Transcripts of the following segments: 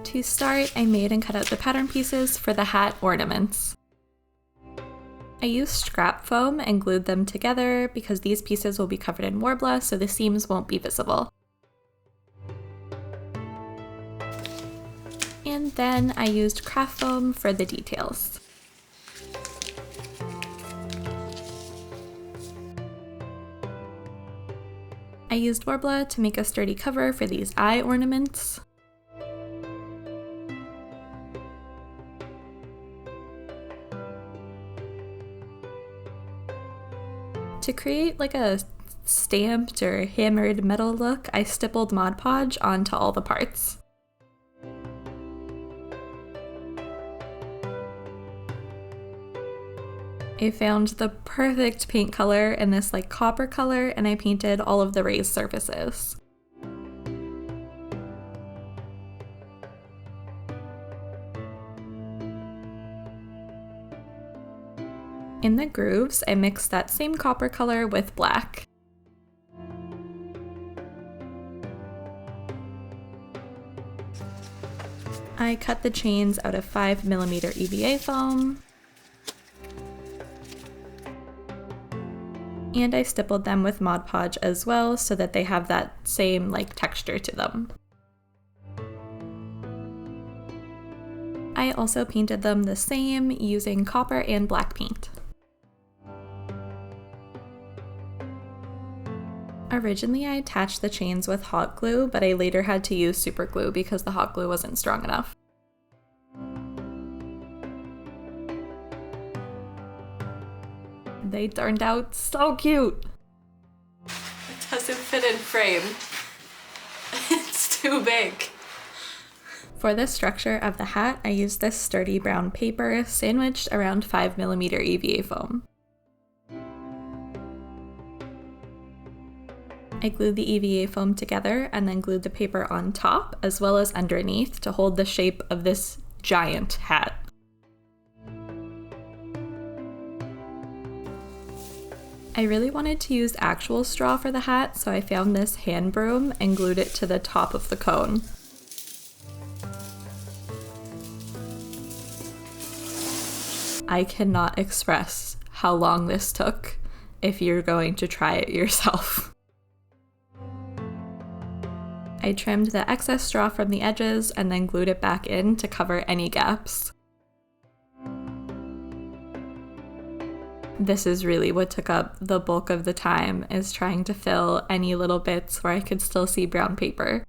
To start, I made and cut out the pattern pieces for the hat ornaments. I used scrap foam and glued them together because these pieces will be covered in Worbla, so the seams won't be visible. And then I used craft foam for the details. I used Worbla to make a sturdy cover for these eye ornaments. To create like a stamped or hammered metal look, I stippled Mod Podge onto all the parts. I found the perfect paint color in this like copper color, and I painted all of the raised surfaces. In the grooves, I mixed that same copper color with black. I cut the chains out of 5mm EVA foam, and I stippled them with Mod Podge as well so that they have that same like texture to them. I also painted them the same using copper and black paint. Originally, I attached the chains with hot glue, but I later had to use super glue because the hot glue wasn't strong enough. They turned out so cute! It doesn't fit in frame. It's too big. For the structure of the hat, I used this sturdy brown paper sandwiched around 5mm EVA foam. I glued the EVA foam together and then glued the paper on top as well as underneath to hold the shape of this giant hat. I really wanted to use actual straw for the hat, so I found this hand broom and glued it to the top of the cone. I cannot express how long this took if you're going to try it yourself. I trimmed the excess straw from the edges and then glued it back in to cover any gaps. This is really what took up the bulk of the time, is trying to fill any little bits where I could still see brown paper.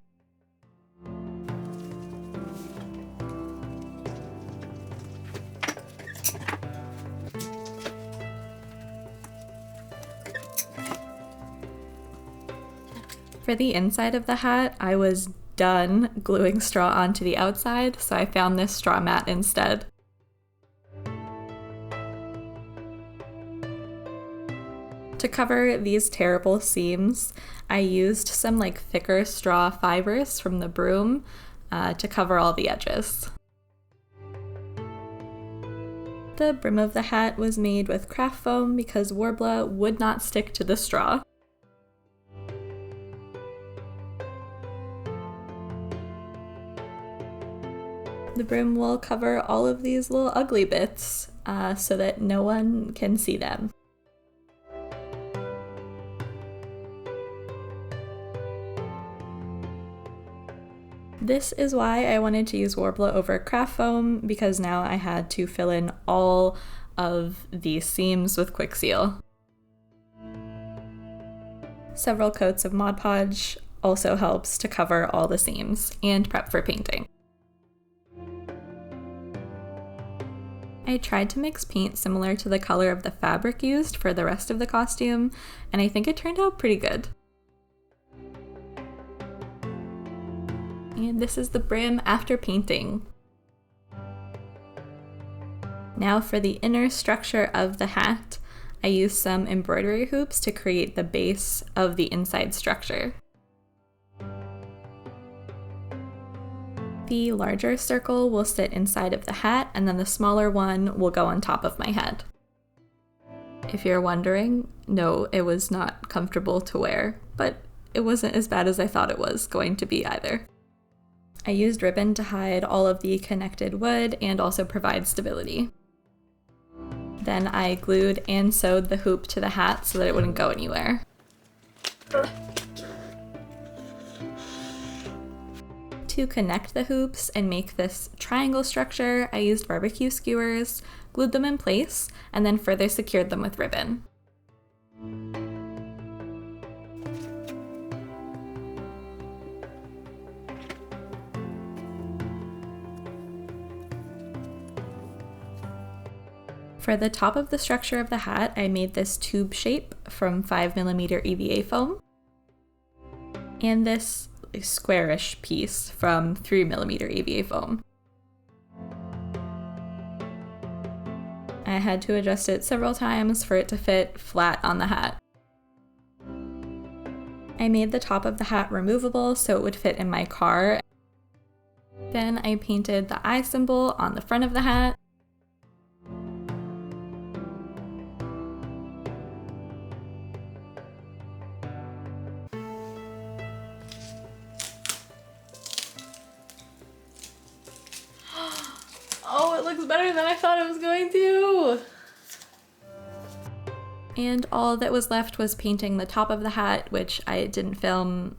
For the inside of the hat, I was done gluing straw onto the outside, so I found this straw mat instead. To cover these terrible seams, I used some like thicker straw fibers from the broom to cover all the edges. The brim of the hat was made with craft foam because Worbla would not stick to the straw. The brim will cover all of these little ugly bits so that no one can see them. This is why I wanted to use Worbla over craft foam, because now I had to fill in all of these seams with Quick Seal. Several coats of Mod Podge also helps to cover all the seams and prep for painting. I tried to mix paint similar to the color of the fabric used for the rest of the costume, and I think it turned out pretty good. And this is the brim after painting. Now for the inner structure of the hat, I used some embroidery hoops to create the base of the inside structure. The larger circle will sit inside of the hat, and then the smaller one will go on top of my head. If you're wondering, no, it was not comfortable to wear, but it wasn't as bad as I thought it was going to be either. I used ribbon to hide all of the connected wood and also provide stability. Then I glued and sewed the hoop to the hat so that it wouldn't go anywhere. To connect the hoops and make this triangle structure, I used barbecue skewers, glued them in place, and then further secured them with ribbon. For the top of the structure of the hat, I made this tube shape from 5mm EVA foam and this squarish piece from 3mm EVA foam. I had to adjust it several times for it to fit flat on the hat. I made the top of the hat removable so it would fit in my car. Then I painted the eye symbol on the front of the hat. Oh, it looks better than I thought it was going to! And all that was left was painting the top of the hat, which I didn't film